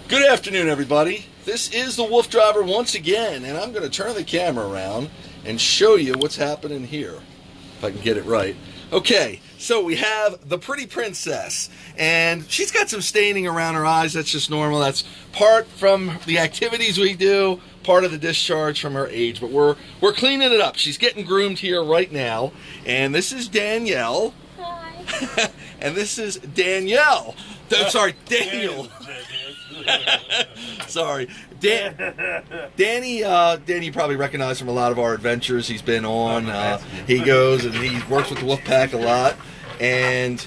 Good afternoon, everybody. This is the Wolf Driver once again, and I'm going to turn the camera around and show you what's happening here, if I can get it right. Okay, so we have the pretty princess, and she's got some staining around her eyes. That's just normal. That's part from the activities we do, part of the discharge from her age, but we're cleaning it up. She's getting groomed here right now, and this is Danielle. Hi. And this is Danielle. Sorry, Daniel. Sorry, Danny. Danny you probably recognize from a lot of our adventures he's been on. He goes and he works with the wolf pack a lot. And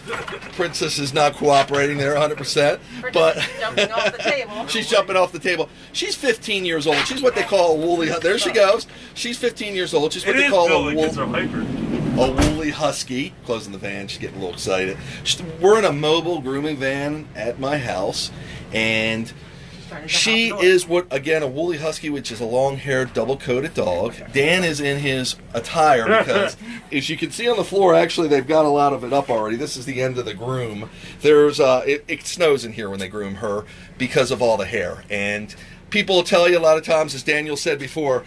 Princess is not cooperating there 100%. But jumping off the table. She's jumping off the table. She's 15 years old. She's what they call a woolly. There she goes. She's 15 years old. She's what they call a woolly husky. Closing the van. She's getting a little excited. We're in a mobile grooming van at my house, and she is a woolly husky, which is a long-haired, double-coated dog. Dan is in his attire because, as you can see on the floor, actually they've got a lot of it up already. This is the end of the groom. There's it snows in here when they groom her because of all the hair. And people will tell you a lot of times, as Daniel said before,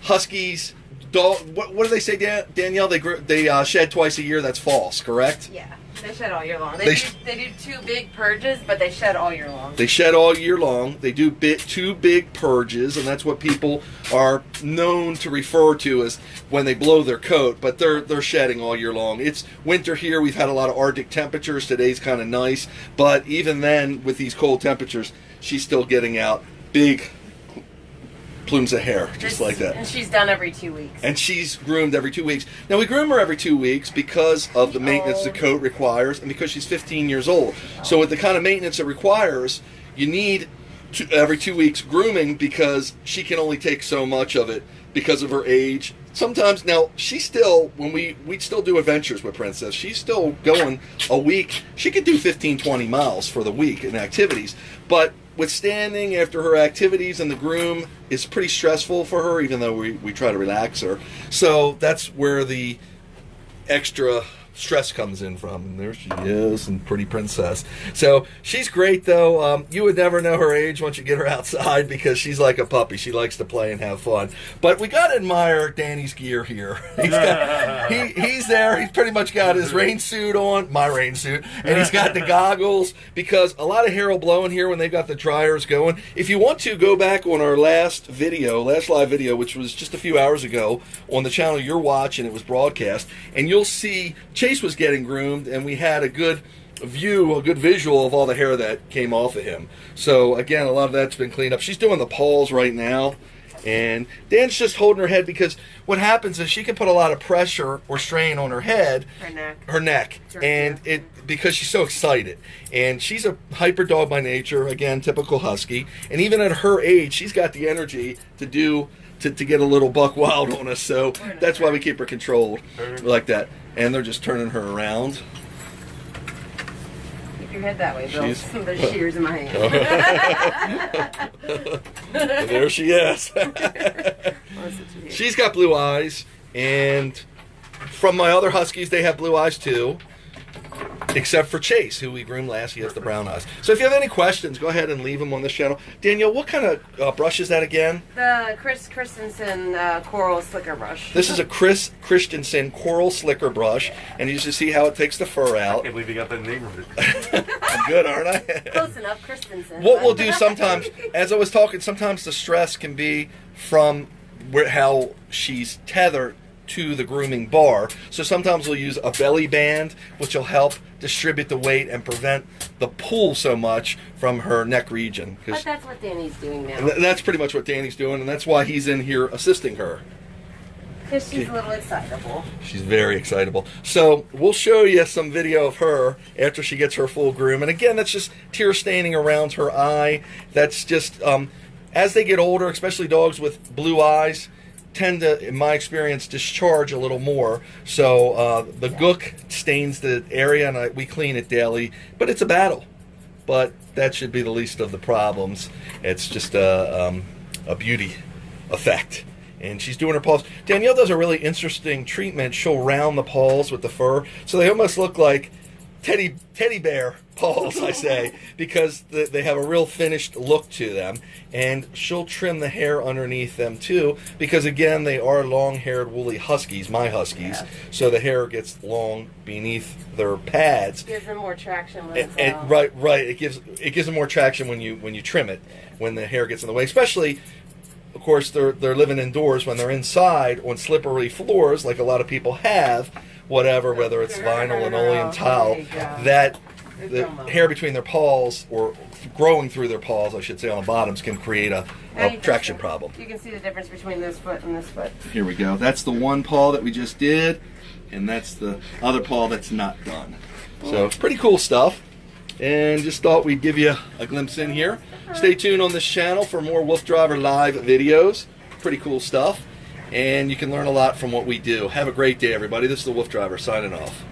huskies. What do they say, Danielle? They shed twice a year. That's false, correct? Yeah, they shed all year long. They do two big purges, but they shed all year long. They shed all year long. They do two big purges, and that's what people are known to refer to as when they blow their coat. But they're shedding all year long. It's winter here. We've had a lot of Arctic temperatures. Today's kind of nice, but even then, with these cold temperatures, she's still getting out big plumes of hair, just like that. And she's done every 2 weeks. And she's groomed every 2 weeks. Now, we groom her every 2 weeks because of the maintenance the coat requires and because she's 15 years old. So with the kind of maintenance it requires, you need every 2 weeks grooming because she can only take so much of it because of her age. Sometimes, now, she's still, when we still do adventures with Princess, she's still going a week. She could do 15, 20 miles for the week in activities. But withstanding after her activities and the groom is pretty stressful for her, even though we try to relax her. So that's where the extra stress comes in from. And there she is, and pretty princess. So she's great, though. You would never know her age once you get her outside because she's like a puppy. She likes to play and have fun. But we got to admire Danny's gear here. He's there. He's pretty much got his rain suit on, my rain suit, and he's got the goggles because a lot of hair will blow in here when they've got the dryers going. If you want to, go back on our last live video, which was just a few hours ago on the channel you're watching. It was broadcast, and you'll see Chase was getting groomed, and we had a good visual of all the hair that came off of him. So again, a lot of that's been cleaned up. She's doing the paws right now, and Dan's just holding her head because what happens is she can put a lot of pressure or strain on her head, her neck, and because she's so excited. And she's a hyper dog by nature, again, typical husky, and even at her age, she's got the energy to get a little buck wild on us. So that's why we keep her controlled like that. And they're just turning her around. Keep your head that way, Bill. There's shears in my hand. There she is. She's got blue eyes, and from my other huskies, they have blue eyes too. Except for Chase, who we groomed last. He has the brown eyes. So if you have any questions, go ahead and leave them on this channel. Danielle, what kind of brush is that again? The Chris Christensen Coral Slicker Brush. This is a Chris Christensen Coral Slicker Brush, and you just see how it takes the fur out. I can't believe you got that name of it. I'm good, aren't I? Close enough, Christensen. What we'll do sometimes, as I was talking, sometimes the stress can be from how she's tethered to the grooming bar. So sometimes we'll use a belly band, which will help distribute the weight and prevent the pull so much from her neck region. But that's what Danny's doing now. That's pretty much what Danny's doing, and that's why he's in here assisting her. Because she's a little excitable. She's very excitable. So we'll show you some video of her after she gets her full groom. And again, that's just tear staining around her eye. That's just, as they get older, especially dogs with blue eyes, tend to, in my experience, discharge a little more. So the gook stains the area, and we clean it daily. But it's a battle. But that should be the least of the problems. It's just a beauty effect. And she's doing her paws. Danielle does a really interesting treatment. She'll round the paws with the fur, so they almost look like teddy bear paws, I say, because they have a real finished look to them. And she'll trim the hair underneath them too, because again, they are long-haired woolly huskies, my huskies. Yeah. So the hair gets long beneath their pads. It gives them more traction when it's right. It gives them more traction when you trim it, when the hair gets in the way, especially. Of course, they're living indoors. When they're inside on slippery floors, like a lot of people have, whether it's vinyl, linoleum, tile, that the hair between their paws, or growing through their paws, I should say, on the bottoms, can create a traction problem. You can see the difference between this foot and this foot. Here we go. That's the one paw that we just did, and that's the other paw that's not done. So it's pretty cool stuff. And just thought we'd give you a glimpse in here. Stay tuned on this channel for more Wolf Driver Live videos. Pretty cool stuff. And you can learn a lot from what we do. Have a great day, everybody. This is the Wolf Driver signing off.